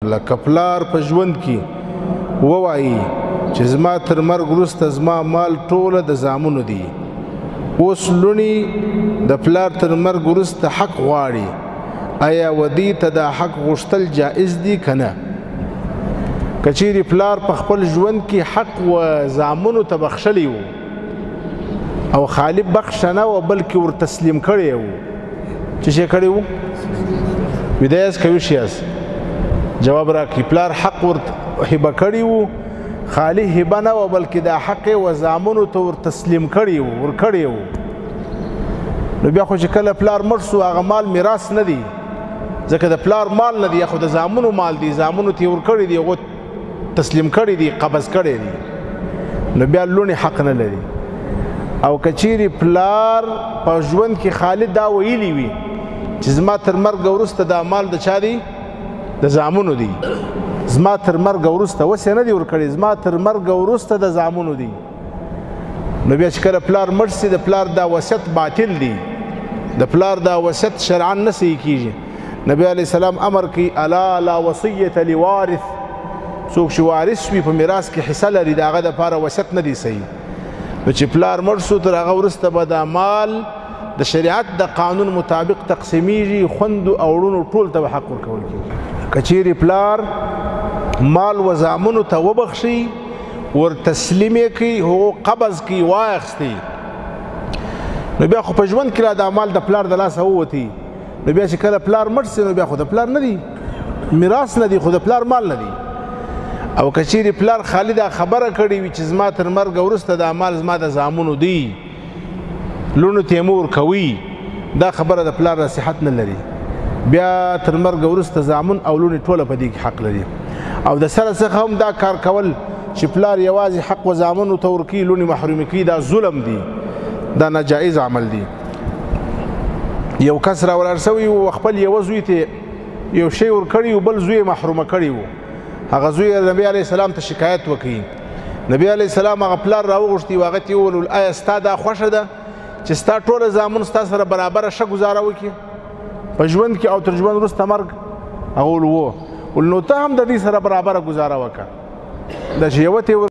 وکړه که پلار په ژوند کې ووایي چې زما تر مرګ وروسته زما مال ټوله د زامنو دي، اوس لوڼې د پلار تر مرګ وروسته حق غواړي، آیا ودې ته دا حق غوښتل جائز دي که نه؟ که چیرې پلار په خپل ژوند کې حق و زامنو ته بخښلی و او خالي بخښه نه وه بلکې ور تسلیم کړی و، څه شی کړی و؟ ویده یاست که ویښ یاست؟ جواب راکړي. پلار حق ور هبه کړی و، خالي هبه نه وه بلکې دا حق یې و زامنو ته ور تسلیم کړی و، ور کړی و. نو بیا خو چې کله پلار مړ سو هغه مال میراث نه دی، ځکه د پلار مال نه دی، خو د زامنو مال دی، زامنو ته یې ور کړی دی، هغو تسلیم کړی دی، قبض کړی دی، نو بیا لوڼې حق نه لري. او که چیرې پلار په ژوند کې خالي دا ویلي وي چې زما تر مرګ وروسته دا مال د چا دی؟ د زامنو دی، زما تر مرګ وروسته اوس یې نه دی ورکړی، زما تر مرګ وروسته د زامنو دی، نو بیا چې کله پلار مړ سي د پلار دا وصیت باطل دی، د پلار دا وصیت شرعا نه صحیح کیږي. نبی علیه السلام امر کوي الا لا وصیة لوارث، څوک چې وارث وي په میراث کې حصه لري د هغه دپاره وصیت نه دی صحیح. نو چې پلار مړ سو تر هغه وروسته به دا مال د شریعت د قانون مطابق تقسیمیږي، خوندو او وړونو ټول ته به حق ورکول کېږي. که چیرې پلار مال و زامنو ته وبخښي، ور تسلیم یې کړي، هغو قبض کړي، واخیستی، نو بیا خو په ژوند کې لا دا مال د پلار د لاسه ووتی، نو بیا چې کله پلار مړ سي نو بیا خو د پلار نه دی، میراث نه دی، خو د پلار مال نه دی. او که چیرې پلار خالي دا خبره کړې وي چې زما تر مرګ وروسته دا مال زما د زامنو دی، لوڼو ته یې مه ورکوي، دا خبره د پلار صحت نه لري، بیا تر مرګ وروسته زامن او لوڼې ټوله په دې کې حق لري. او د سره څخه هم دا کار کول چې پلار یوازې حق و زامنو ته ورکوي، لوڼې محرومې کوي، دا ظلم دی، دا ناجایز عمل دی. یو کس راولاړ سوی و خپل یوه زوی ته یو شی ورکړی و، بل زوی یې محرومه کړی و، هغه زوی نبی علیه السلام ته شکایت وکړي. نبی علیه السلام هغه پلار راوغوښتي و هغه ته یې وویل آیا ستا دا خوښه ده چې ستا ټوله زامن ستا سره برابره ښه ګزاره وکړي په ژوند کې او تر ژوند وروسته مرګ؟ هغه وویل و. نو ته هم د دې سره برابره ګزاره وکړه، دا چې یوه ته